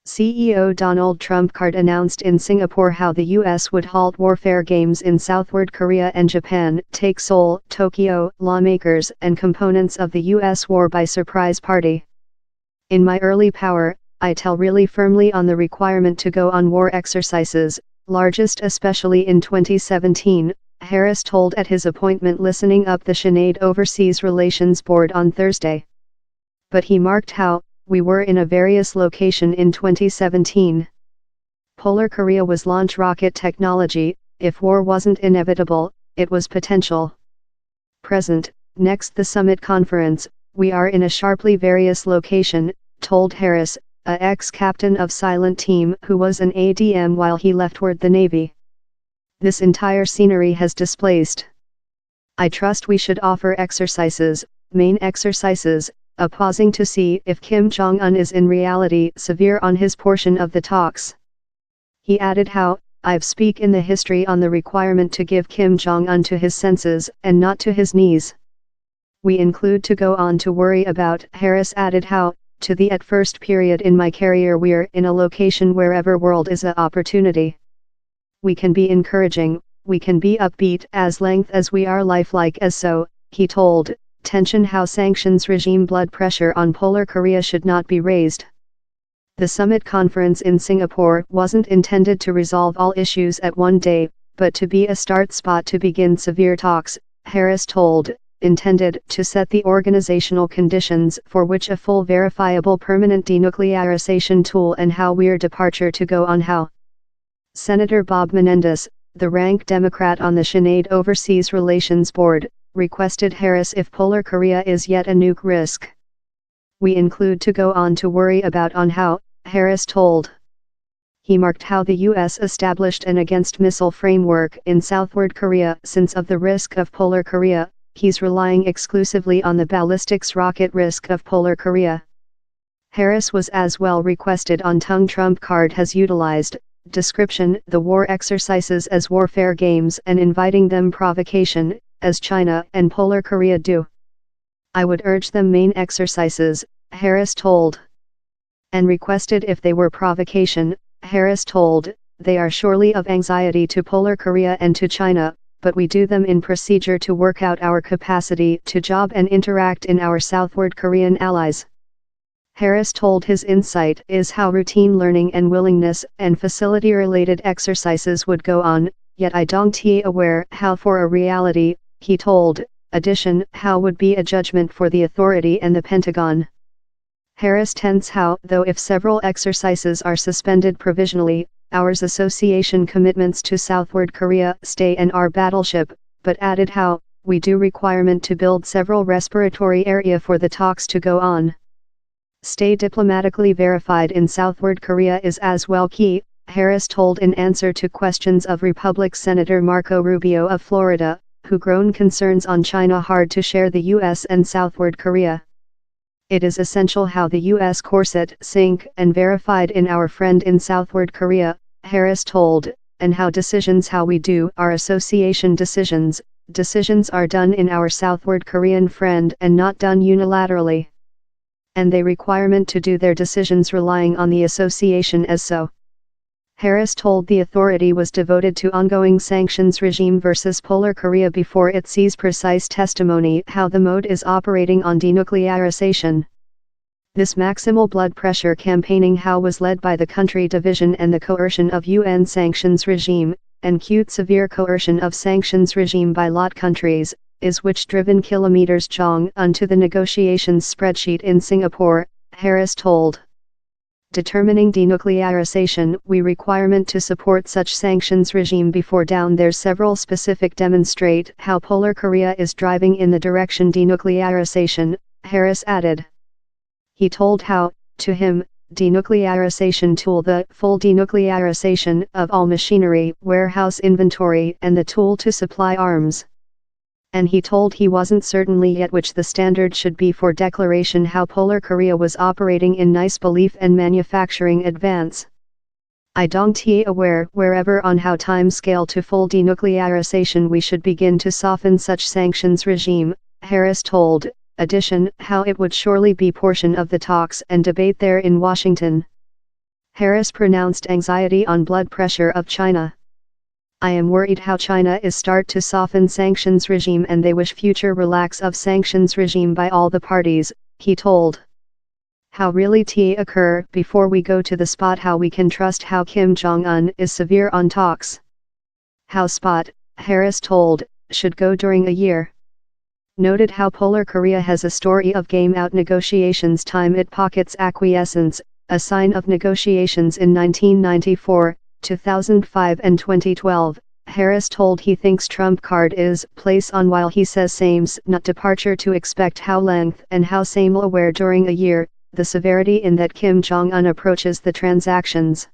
CEO Donald Trump card announced in Singapore how the US would halt warfare games in Southward Korea and Japan, take Seoul, Tokyo, lawmakers and components of the US war by surprise party. In my early power, I tell really firmly on the requirement to go on war exercises, largest especially in 2017, Harris told at his appointment listening up the Senate Overseas Relations Board on Thursday. But he marked how, we were in a various location in 2017. Polar Korea was launch rocket technology, if war wasn't inevitable, it was potential. Present, next the summit conference, we are in a sharply various location, told Harris, a ex-captain of Silent Team who was an ADM while he leftward the Navy. This entire scenery has displaced. I trust we should offer exercises, main exercises, a pausing to see if Kim Jong Un is in reality severe on his portion of the talks. He added how, I've speak in the history on the requirement to give Kim Jong Un to his senses and not to his knees. We include to go on to worry about. Harris added how, to the at first period in my career we're in a location wherever world is a opportunity. We can be encouraging, we can be upbeat as length as we are lifelike as so, he told. Tension how sanctions regime blood pressure on Polar Korea should not be raised. The summit conference in Singapore wasn't intended to resolve all issues at one day, but to be a start spot to begin severe talks, Harris told, intended to set the organizational conditions for which a full verifiable permanent denuclearization tool and how we're departure to go on how. Senator Bob Menendez, the rank Democrat on the Senate Overseas Relations Board, requested Harris if Polar Korea is yet a nuke risk. We include to go on to worry about on how, Harris told. He marked how the US established an against missile framework in Southward Korea since of the risk of Polar Korea, he's relying exclusively on the ballistics rocket risk of Polar Korea. Harris was as well requested on tongue Trump card has utilized, description the war exercises as warfare games and inviting them provocation, as China and Polar Korea do. I would urge them main exercises, Harris told. And requested if they were provocation, Harris told, they are surely of anxiety to Polar Korea and to China, but we do them in procedure to work out our capacity to job and interact in our Southward Korean allies. Harris told his insight is how routine learning and willingness and facility-related exercises would go on, yet I don't aware how for a reality, he told, addition how would be a judgment for the authority and the Pentagon. Harris tends how though if several exercises are suspended provisionally, ours association commitments to Southward Korea stay and our battleship, but added how, we do requirement to build several respiratory area for the talks to go on. Stay diplomatically verified in Southward Korea is as well key, Harris told in answer to questions of Republican Senator Marco Rubio of Florida, who grown concerns on China hard to share the US and Southward Korea. It is essential how the US corset sync and verified in our friend in Southward Korea, Harris told, and how decisions how we do our association decisions are done in our Southward Korean friend and not done unilaterally. And they requirement to do their decisions relying on the association as so. Harris told the authority was devoted to ongoing sanctions regime versus Polar Korea before it sees precise testimony how the mode is operating on denuclearization. This maximal blood pressure campaigning how was led by the country division and the coercion of UN sanctions regime, and cute severe coercion of sanctions regime by lot countries, is which driven kilometers Jong Un to the negotiations spreadsheet in Singapore, Harris told. Determining denuclearization we requirement to support such sanctions regime before down there's several specific demonstrate how Polar Korea is driving in the direction denuclearization, Harris added. He told how, to him, denuclearization tool the full denuclearization of all machinery, warehouse inventory and the tool to supply arms. And he told he wasn't certainly yet which the standard should be for declaration how Polar Korea was operating in nice belief and manufacturing advance. I don't aware wherever on how time scale to full denuclearization we should begin to soften such sanctions regime, Harris told, addition how it would surely be portion of the talks and debate there in Washington. Harris pronounced anxiety on blood pressure of China. I am worried how China is start to soften sanctions regime and they wish future relax of sanctions regime by all the parties, he told. How really t occur before we go to the spot how we can trust how Kim Jong Un is severe on talks. How spot, Harris told, should go during a year. Noted how Polar Korea has a story of game out negotiations time it pockets acquiescence, a sign of negotiations in 1994, 2005 and 2012, Harris told he thinks Trump card is place on while he says same's not departure to expect how length and how same aware during a year, the severity in that Kim Jong Un approaches the transactions.